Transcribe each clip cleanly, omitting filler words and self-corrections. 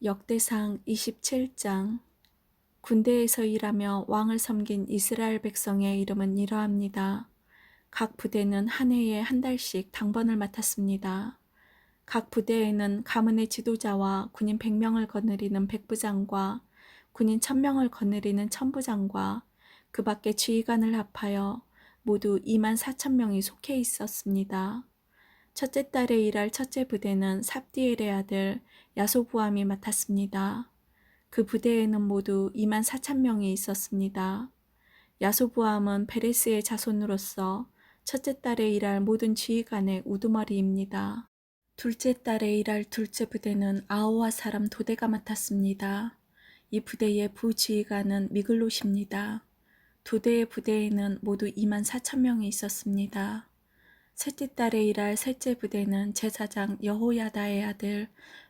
역대상 27장. 군대에서 일하며 왕을 섬긴 이스라엘 백성의 이름은 이러합니다. 각 부대는 한 해에 한 달씩 당번을 맡았습니다. 각 부대에는 가문의 지도자와 군인 100명을 거느리는 백부장과 군인 1000명을 거느리는 천부장과 그 밖에 지휘관을 합하여 모두 24,000명이 속해 있었습니다. 첫째 달에 일할 첫째 부대는 삽디엘의 아들 야소부암이 맡았습니다. 그 부대에는 모두 24,000명이 있었습니다. 야소부암은 베레스의 자손으로서 첫째 달에 일할 모든 지휘관의 우두머리입니다. 둘째 달에 일할 둘째 부대는 아호와 사람 도대가 맡았습니다. 이 부대의 부지휘관은 미글롯입니다. 도대의 부대에는 모두 24,000명이 있었습니다. 셋째 달에 일할 셋째 부대는 제사장 여호야다의 아들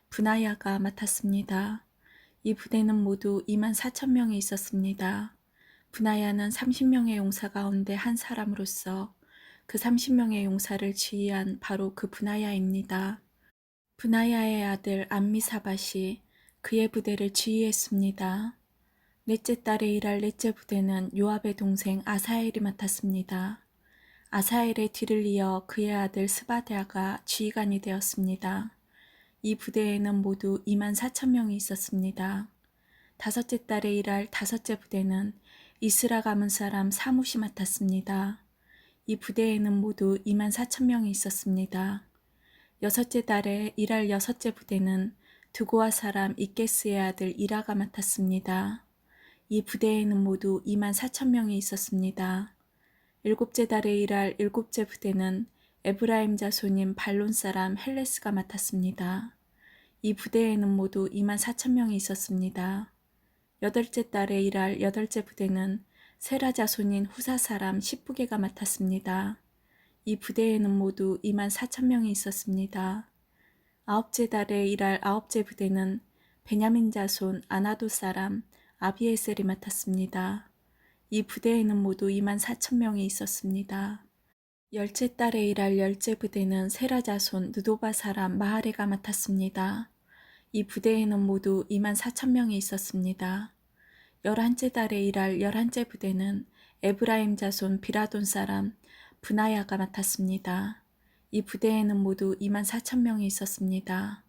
브나야가 맡았습니다. 이 부대는 모두 24,000명이 있었습니다. 브나야는 30명의 용사 가운데 한 사람으로서 그 30명의 용사를 지휘한 바로 그 브나야입니다. 브나야의 아들 암미사밧이 그의 부대를 지휘했습니다. 넷째 달에 일할 넷째 부대는 요압의 동생 아사엘이 맡았습니다. 아사엘의 뒤를 이어 그의 아들 스바랴가 지휘관이 되었습니다. 이 부대에는 모두 24,000명이 있었습니다. 다섯째 달에 일할 다섯째 부대는 이스라 가문 사람 사뭇이 맡았습니다. 이 부대에는 모두 24,000명이 있었습니다. 여섯째 달에 일할 여섯째 부대는 두고아 사람 이게스의 아들 이라가 맡았습니다. 이 부대에는 모두 24,000명이 있었습니다. 일곱째 달에 일할 일곱째 부대는 에브라임 자손인 발론 사람 헬레스가 맡았습니다. 이 부대에는 모두 24,000명이 있었습니다. 여덟째 달에 일할 여덟째 부대는 세라 자손인 후사 사람 십부게가 맡았습니다. 이 부대에는 모두 24,000명이 있었습니다. 아홉째 달에 일할 아홉째 부대는 베냐민 자손 아나도 사람 아비에셀이 맡았습니다. 이 부대에는 모두 24,000명이 있었습니다. 열째 달에 일할 열째 부대는 세라 자손 느도바 사람 마하레가 맡았습니다. 이 부대에는 모두 24,000명이 있었습니다. 열한째 달에 일할 열한째 부대는 에브라임 자손 비라돈 사람 브나야가 맡았습니다. 이 부대에는 모두 24,000명이 있었습니다.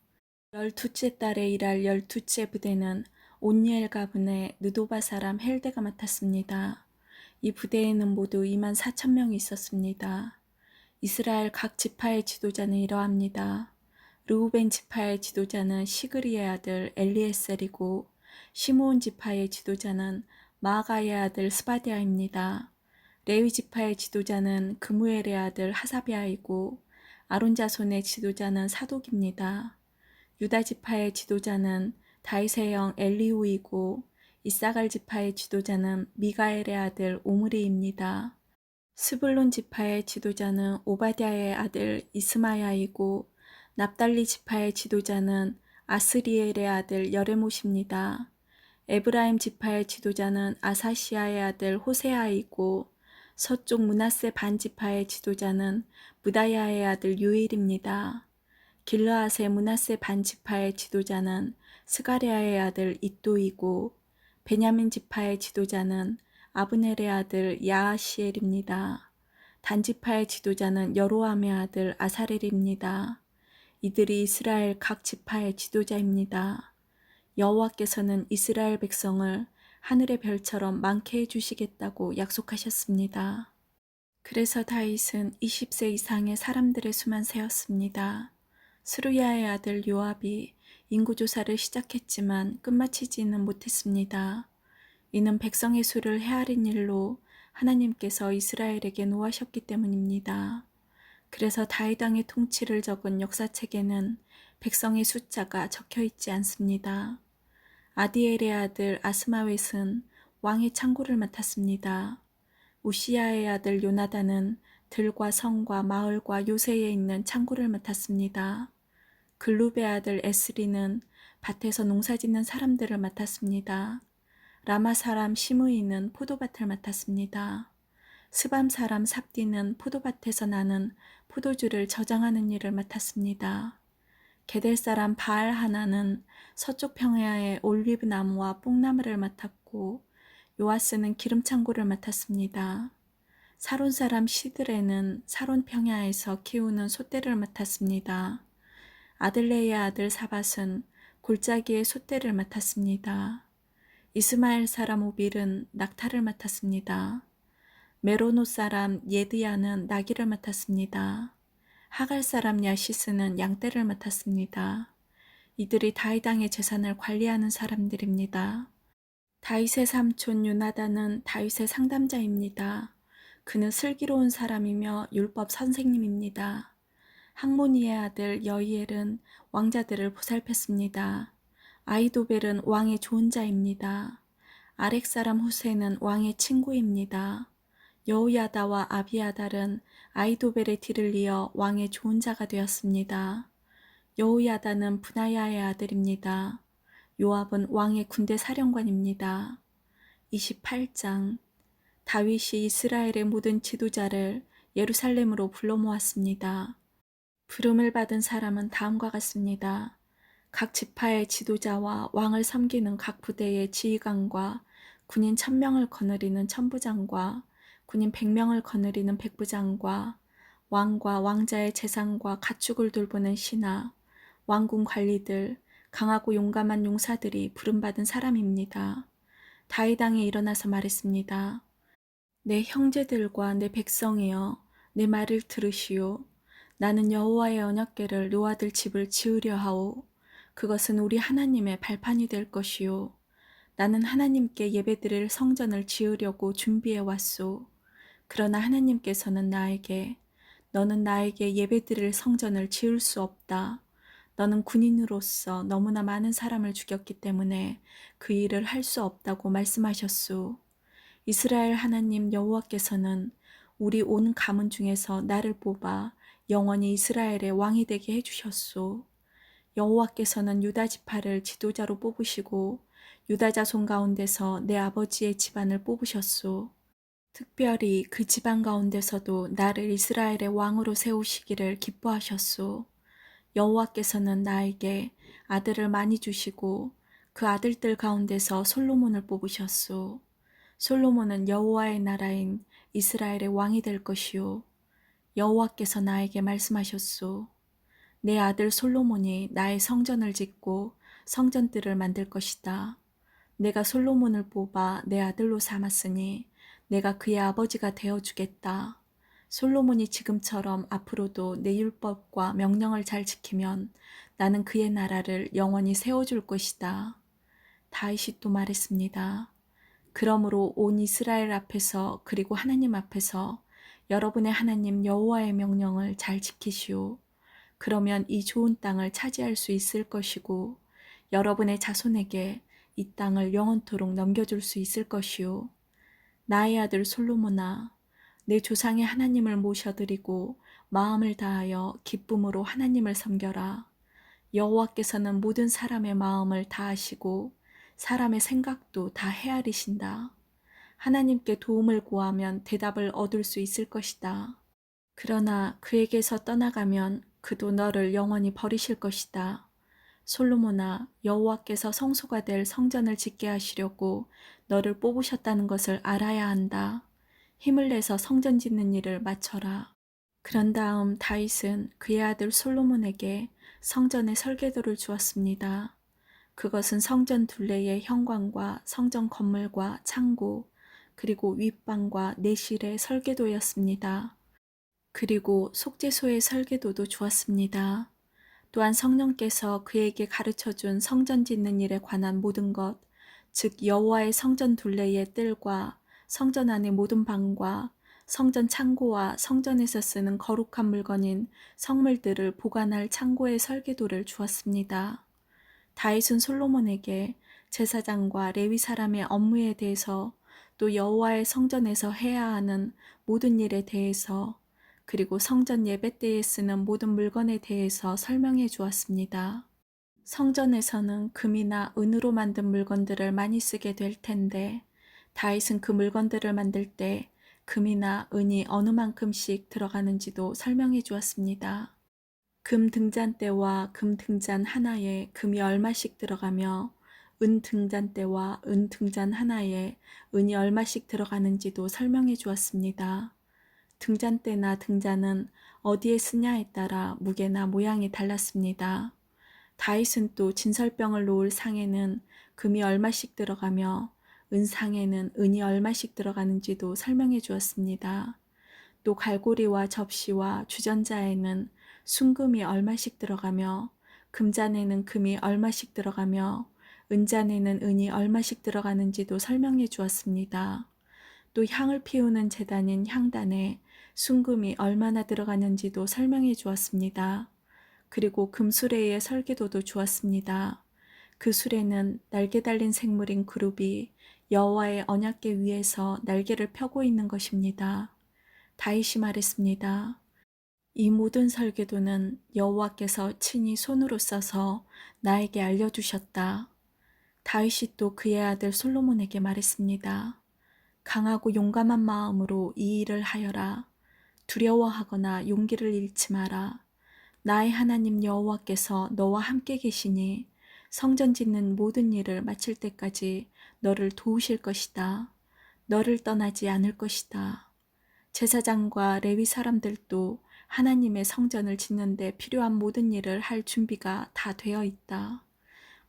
열두째 달에 일할 열두째 부대는 온니엘 가문의 느도바 사람 헬데가 맡았습니다. 이 부대에는 모두 24,000명이 있었습니다. 이스라엘 각 지파의 지도자는 이러합니다. 르우벤 지파의 지도자는 시그리의 아들 엘리에셀이고 시므온 지파의 지도자는 마아가의 아들 스바디아입니다. 레위 지파의 지도자는 그무엘의 아들 하사비아이고 아론 자손의 지도자는 사독입니다. 유다 지파의 지도자는 다윗의 형 엘리후이고 이사갈 지파의 지도자는 미가엘의 아들 오므리입니다. 스불론 지파의 지도자는 오바댜의 아들 이스마야이고 납달리 지파의 지도자는 아스리엘의 아들 여레못입니다. 에브라임 지파의 지도자는 아사시아의 아들 호세아이고 서쪽 므낫세 반 지파의 지도자는 무다야의 아들 유일입니다. 길르앗의 므낫세 반 지파의 지도자는 스가랴의 아들 iddo이고 베냐민 지파의 지도자는 아브넬의 아들 야하시엘입니다. 단 지파의 지도자는 여로함의 아들 아사렐입니다. 이들이 이스라엘 각 지파의 지도자입니다. 여호와께서는 이스라엘 백성을 하늘의 별처럼 많게 해주시겠다고 약속하셨습니다. 그래서 다윗은 20세 이상의 사람들의 수만 세었습니다. 스루야의 아들 요압이 인구조사를 시작했지만 끝마치지는 못했습니다. 이는 백성의 수를 헤아린 일로 하나님께서 이스라엘에게 노하셨기 때문입니다. 그래서 다윗 왕의 통치를 적은 역사책에는 백성의 숫자가 적혀 있지 않습니다. 아디엘의 아들 아스마웻은 왕의 창고를 맡았습니다. 우시야의 아들 요나단은 들과 성과 마을과 요새에 있는 창고를 맡았습니다. 글룹의 아들 에스리는 밭에서 농사짓는 사람들을 맡았습니다. 라마 사람 시므이는 포도밭을 맡았습니다. 스밤 사람 삽디는 포도밭에서 나는 포도주를 저장하는 일을 맡았습니다. 게델 사람 바알 하나는 서쪽 평야의 올리브 나무와 뽕나무를 맡았고 요아스는 기름 창고를 맡았습니다. 사론 사람 시드레는 사론 평야에서 키우는 소떼를 맡았습니다. 아들레의 아들 사밧은 골짜기의 소떼를 맡았습니다. 이스마엘 사람 오빌은 낙타를 맡았습니다. 메로노 사람 예드야는 나귀를 맡았습니다. 하갈 사람 야시스는 양떼를 맡았습니다. 이들이 다윗 왕의 재산을 관리하는 사람들입니다. 다윗의 삼촌 요나단은 다윗의 상담자입니다. 그는 슬기로운 사람이며 율법 선생님입니다. 학모니의 아들 여이엘은 왕자들을 보살폈습니다. 아이도벨은 왕의 좋은 자입니다. 아렉 사람 후세는 왕의 친구입니다. 여호야다와 아비아달은 아이도벨의 뒤를 이어 왕의 좋은 자가 되었습니다. 여호야다는 분하야의 아들입니다. 요압은 왕의 군대 사령관입니다. 28장 다윗이 이스라엘의 모든 지도자를 예루살렘으로 불러 모았습니다. 부름을 받은 사람은 다음과 같습니다. 각 지파의 지도자와 왕을 섬기는 각 부대의 지휘관과 군인 1000명을 거느리는 천부장과 군인 100명을 거느리는 백부장과 왕과 왕자의 재산과 가축을 돌보는 신하, 왕궁 관리들, 강하고 용감한 용사들이 부름받은 사람입니다. 다윗 왕이 일어나서 말했습니다. 내 형제들과 내 백성이여, 내 말을 들으시오. 나는 여호와의 언약궤를 노아들 집을 지으려 하오. 그것은 우리 하나님의 발판이 될 것이오. 나는 하나님께 예배드릴 성전을 지으려고 준비해 왔소. 그러나 하나님께서는 나에게 너는 나에게 예배드릴 성전을 지을 수 없다. 너는 군인으로서 너무나 많은 사람을 죽였기 때문에 그 일을 할 수 없다고 말씀하셨소. 이스라엘 하나님 여호와께서는 우리 온 가문 중에서 나를 뽑아 영원히 이스라엘의 왕이 되게 해주셨소. 여호와께서는 유다 지파를 지도자로 뽑으시고 유다 자손 가운데서 내 아버지의 집안을 뽑으셨소. 특별히 그 집안 가운데서도 나를 이스라엘의 왕으로 세우시기를 기뻐하셨소. 여호와께서는 나에게 아들을 많이 주시고 그 아들들 가운데서 솔로몬을 뽑으셨소. 솔로몬은 여호와의 나라인 이스라엘의 왕이 될 것이요. 여호와께서 나에게 말씀하셨소. 내 아들 솔로몬이 나의 성전을 짓고 성전들을 만들 것이다. 내가 솔로몬을 뽑아 내 아들로 삼았으니 내가 그의 아버지가 되어주겠다. 솔로몬이 지금처럼 앞으로도 내 율법과 명령을 잘 지키면 나는 그의 나라를 영원히 세워줄 것이다. 다윗이 또 말했습니다. 그러므로 온 이스라엘 앞에서 그리고 하나님 앞에서 여러분의 하나님 여호와의 명령을 잘 지키시오. 그러면 이 좋은 땅을 차지할 수 있을 것이고 여러분의 자손에게 이 땅을 영원토록 넘겨줄 수 있을 것이오. 나의 아들 솔로몬아, 내 조상의 하나님을 모셔드리고 마음을 다하여 기쁨으로 하나님을 섬겨라. 여호와께서는 모든 사람의 마음을 다 아시고 사람의 생각도 다 헤아리신다. 하나님께 도움을 구하면 대답을 얻을 수 있을 것이다. 그러나 그에게서 떠나가면 그도 너를 영원히 버리실 것이다. 솔로몬아, 여호와께서 성소가 될 성전을 짓게 하시려고 너를 뽑으셨다는 것을 알아야 한다. 힘을 내서 성전 짓는 일을 마쳐라. 그런 다음 다윗은 그의 아들 솔로몬에게 성전의 설계도를 주었습니다. 그것은 성전 둘레의 현관과 성전 건물과 창고, 그리고 윗방과 내실의 설계도였습니다. 그리고 속죄소의 설계도도 주었습니다. 또한 성령께서 그에게 가르쳐준 성전 짓는 일에 관한 모든 것, 즉 여호와의 성전 둘레의 뜰과 성전 안의 모든 방과 성전 창고와 성전에서 쓰는 거룩한 물건인 성물들을 보관할 창고의 설계도를 주었습니다. 다윗은 솔로몬에게 제사장과 레위 사람의 업무에 대해서 또 여호와의 성전에서 해야 하는 모든 일에 대해서 그리고 성전 예배 때에 쓰는 모든 물건에 대해서 설명해 주었습니다. 성전에서는 금이나 은으로 만든 물건들을 많이 쓰게 될 텐데 다윗은 그 물건들을 만들 때 금이나 은이 어느 만큼씩 들어가는지도 설명해 주었습니다. 금 등잔대와 금 등잔 하나에 금이 얼마씩 들어가며 은 등잔대와 은 등잔 하나에 은이 얼마씩 들어가는지도 설명해 주었습니다. 등잔대나 등잔은 어디에 쓰냐에 따라 무게나 모양이 달랐습니다. 다윗은 또 진설병을 놓을 상에는 금이 얼마씩 들어가며 은상에는 은이 얼마씩 들어가는지도 설명해 주었습니다. 또 갈고리와 접시와 주전자에는 순금이 얼마씩 들어가며 금잔에는 금이 얼마씩 들어가며 은잔에는 은이 얼마씩 들어가는지도 설명해 주었습니다. 또 향을 피우는 제단인 향단에 순금이 얼마나 들어가는지도 설명해 주었습니다. 그리고 금수레의 설계도도 주었습니다. 그 수레는 날개 달린 생물인 그룹이 여호와의 언약궤 위에서 날개를 펴고 있는 것입니다. 다윗이 말했습니다. 이 모든 설계도는 여호와께서 친히 손으로 써서 나에게 알려주셨다. 다윗이 또 그의 아들 솔로몬에게 말했습니다. 강하고 용감한 마음으로 이 일을 하여라. 두려워하거나 용기를 잃지 마라. 나의 하나님 여호와께서 너와 함께 계시니 성전 짓는 모든 일을 마칠 때까지 너를 도우실 것이다. 너를 떠나지 않을 것이다. 제사장과 레위 사람들도 하나님의 성전을 짓는 데 필요한 모든 일을 할 준비가 다 되어 있다.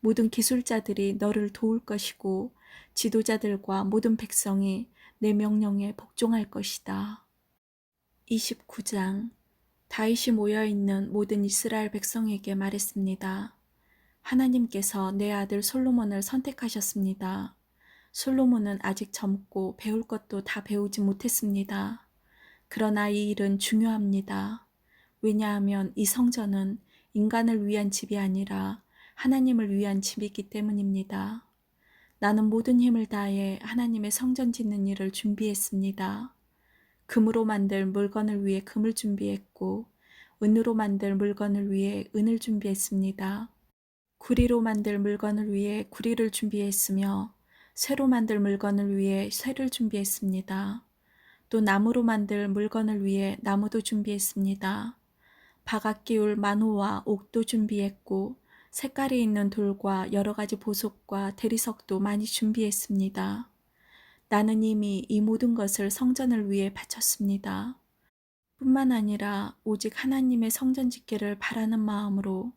모든 기술자들이 너를 도울 것이고 지도자들과 모든 백성이 내 명령에 복종할 것이다. 29장 다윗이 모여있는 모든 이스라엘 백성에게 말했습니다. 하나님께서 내 아들 솔로몬을 선택하셨습니다. 솔로몬은 아직 젊고 배울 것도 다 배우지 못했습니다. 그러나 이 일은 중요합니다. 왜냐하면 이 성전은 인간을 위한 집이 아니라 하나님을 위한 집이기 때문입니다. 나는 모든 힘을 다해 하나님의 성전 짓는 일을 준비했습니다. 금으로 만들 물건을 위해 금을 준비했고 은으로 만들 물건을 위해 은을 준비했습니다. 구리로 만들 물건을 위해 구리를 준비했으며 쇠로 만들 물건을 위해 쇠를 준비했습니다. 또 나무로 만들 물건을 위해 나무도 준비했습니다. 바각 기울 만호와 옥도 준비했고 색깔이 있는 돌과 여러 가지 보석과 대리석도 많이 준비했습니다. 나는 이미 이 모든 것을 성전을 위해 바쳤습니다. 뿐만 아니라 오직 하나님의 성전 짓기를 바라는 마음으로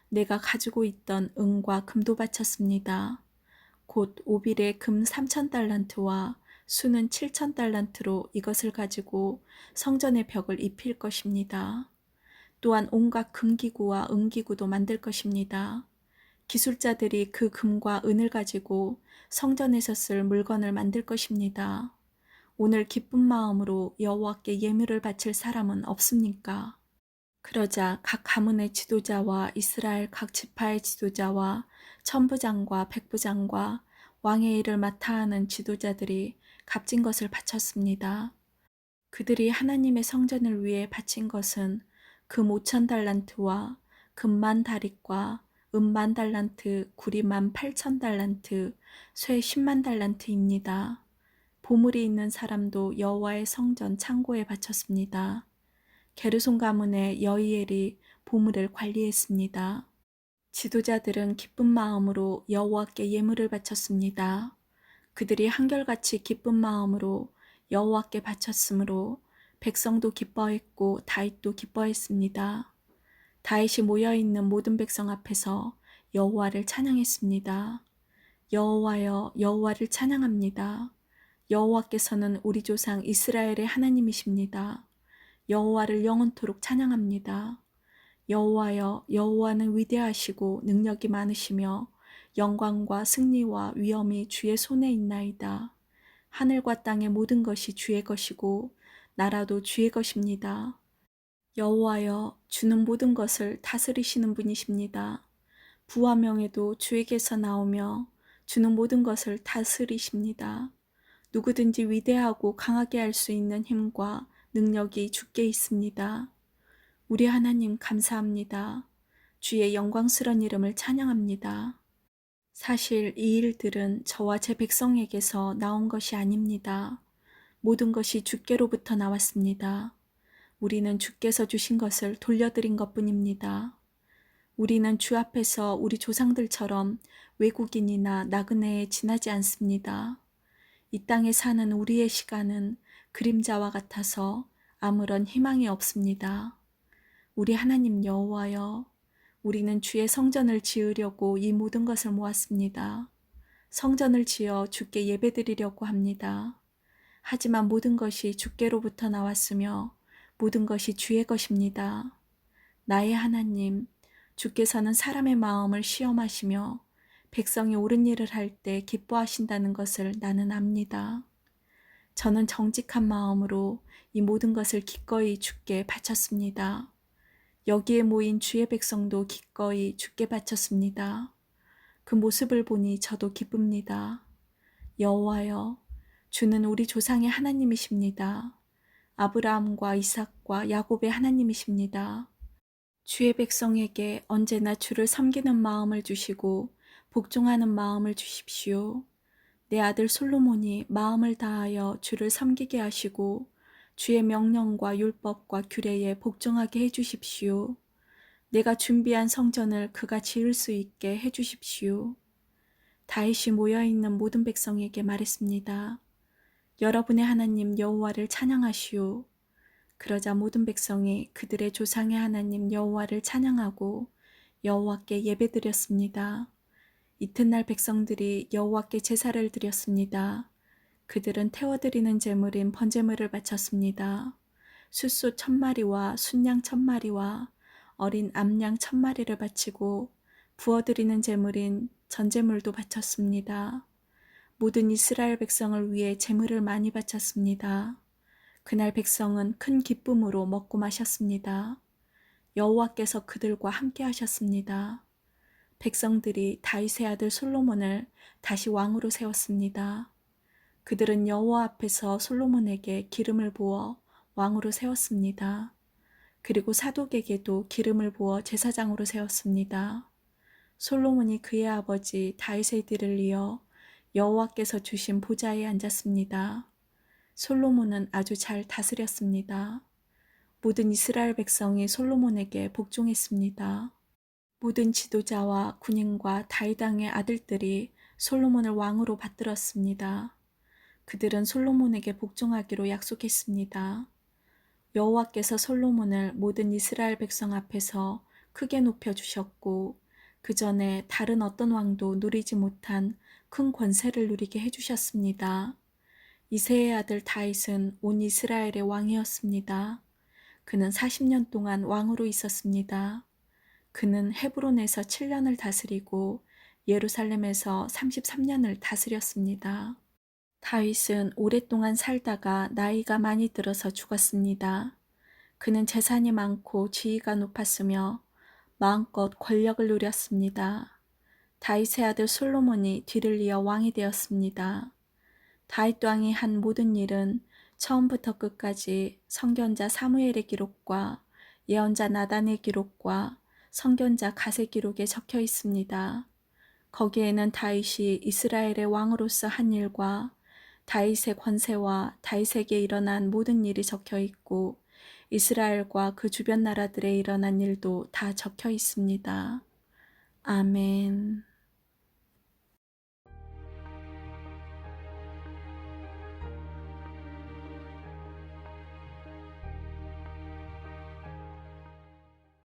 내가 가지고 있던 은과 금도 바쳤습니다. 곧 오빌의 금 3,000달란트와 수는 7,000달란트로 이것을 가지고 성전의 벽을 입힐 것입니다. 또한 온갖 금기구와 은기구도 만들 것입니다. 기술자들이 그 금과 은을 가지고 성전에서 쓸 물건을 만들 것입니다. 오늘 기쁜 마음으로 여호와께 예물을 바칠 사람은 없습니까? 그러자 각 가문의 지도자와 이스라엘 각 지파의 지도자와 천부장과 백부장과 왕의 일을 맡아 하는 지도자들이 값진 것을 바쳤습니다. 그들이 하나님의 성전을 위해 바친 것은 금 5,000달란트와 금만 다릿과 은만 달란트, 구리만 8,000달란트, 쇠 10만 달란트입니다. 보물이 있는 사람도 여호와의 성전 창고에 바쳤습니다. 게르손 가문의 여이엘이 보물을 관리했습니다. 지도자들은 기쁜 마음으로 여호와께 예물을 바쳤습니다. 그들이 한결같이 기쁜 마음으로 여호와께 바쳤으므로 백성도 기뻐했고 다윗도 기뻐했습니다. 다윗이 모여있는 모든 백성 앞에서 여호와를 찬양했습니다. 여호와여, 여호와를 찬양합니다. 여호와께서는 우리 조상 이스라엘의 하나님이십니다. 여호와를 영원토록 찬양합니다. 여호와여, 여호와는 위대하시고 능력이 많으시며 영광과 승리와 위엄이 주의 손에 있나이다. 하늘과 땅의 모든 것이 주의 것이고 나라도 주의 것입니다. 여호와여, 주는 모든 것을 다스리시는 분이십니다. 부와 명예도 주에게서 나오며 주는 모든 것을 다스리십니다. 누구든지 위대하고 강하게 할 수 있는 힘과 능력이 주께 있습니다. 우리 하나님 감사합니다. 주의 영광스러운 이름을 찬양합니다. 사실 이 일들은 저와 제 백성에게서 나온 것이 아닙니다. 모든 것이 주께로부터 나왔습니다. 우리는 주께서 주신 것을 돌려드린 것뿐입니다. 우리는 주 앞에서 우리 조상들처럼 외국인이나 나그네에 지나지 않습니다. 이 땅에 사는 우리의 시간은 그림자와 같아서 아무런 희망이 없습니다. 우리 하나님 여호와여, 우리는 주의 성전을 지으려고 이 모든 것을 모았습니다. 성전을 지어 주께 예배드리려고 합니다. 하지만 모든 것이 주께로부터 나왔으며 모든 것이 주의 것입니다. 나의 하나님, 주께서는 사람의 마음을 시험하시며 백성이 옳은 일을 할 때 기뻐하신다는 것을 나는 압니다. 저는 정직한 마음으로 이 모든 것을 기꺼이 주께 바쳤습니다. 여기에 모인 주의 백성도 기꺼이 주께 바쳤습니다. 그 모습을 보니 저도 기쁩니다. 여호와여, 주는 우리 조상의 하나님이십니다. 아브라함과 이삭과 야곱의 하나님이십니다. 주의 백성에게 언제나 주를 섬기는 마음을 주시고 복종하는 마음을 주십시오. 내 아들 솔로몬이 마음을 다하여 주를 섬기게 하시고 주의 명령과 율법과 규례에 복종하게 해주십시오. 내가 준비한 성전을 그가 지을 수 있게 해주십시오. 다윗이 모여있는 모든 백성에게 말했습니다. 여러분의 하나님 여호와를 찬양하시오. 그러자 모든 백성이 그들의 조상의 하나님 여호와를 찬양하고 여호와께 예배드렸습니다. 이튿날 백성들이 여호와께 제사를 드렸습니다. 그들은 태워드리는 제물인 번제물을 바쳤습니다. 숫소 1000마리와 순양 1000마리와 어린 암양 1000마리를 바치고 부어드리는 제물인 전제물도 바쳤습니다. 모든 이스라엘 백성을 위해 제물을 많이 바쳤습니다. 그날 백성은 큰 기쁨으로 먹고 마셨습니다. 여호와께서 그들과 함께 하셨습니다. 백성들이 다윗의 아들 솔로몬을 다시 왕으로 세웠습니다. 그들은 여호와 앞에서 솔로몬에게 기름을 부어 왕으로 세웠습니다. 그리고 사독에게도 기름을 부어 제사장으로 세웠습니다. 솔로몬이 그의 아버지 다윗의 뒤를 이어 여호와께서 주신 보좌에 앉았습니다. 솔로몬은 아주 잘 다스렸습니다. 모든 이스라엘 백성이 솔로몬에게 복종했습니다. 모든 지도자와 군인과 다윗 왕의 아들들이 솔로몬을 왕으로 받들었습니다. 그들은 솔로몬에게 복종하기로 약속했습니다. 여호와께서 솔로몬을 모든 이스라엘 백성 앞에서 크게 높여주셨고 그 전에 다른 어떤 왕도 누리지 못한 큰 권세를 누리게 해주셨습니다. 이새의 아들 다윗은 온 이스라엘의 왕이었습니다. 그는 40년 동안 왕으로 있었습니다. 그는 헤브론에서 7년을 다스리고 예루살렘에서 33년을 다스렸습니다. 다윗은 오랫동안 살다가 나이가 많이 들어서 죽었습니다. 그는 재산이 많고 지위가 높았으며 마음껏 권력을 누렸습니다. 다윗의 아들 솔로몬이 뒤를 이어 왕이 되었습니다. 다윗 왕이 한 모든 일은 처음부터 끝까지 선견자 사무엘의 기록과 예언자 나단의 기록과 선견자 갓의 기록에 적혀 있습니다. 거기에는 다윗이 이스라엘의 왕으로서 한 일과 다윗의 권세와 다윗에게 일어난 모든 일이 적혀 있고 이스라엘과 그 주변 나라들에 일어난 일도 다 적혀 있습니다. 아멘.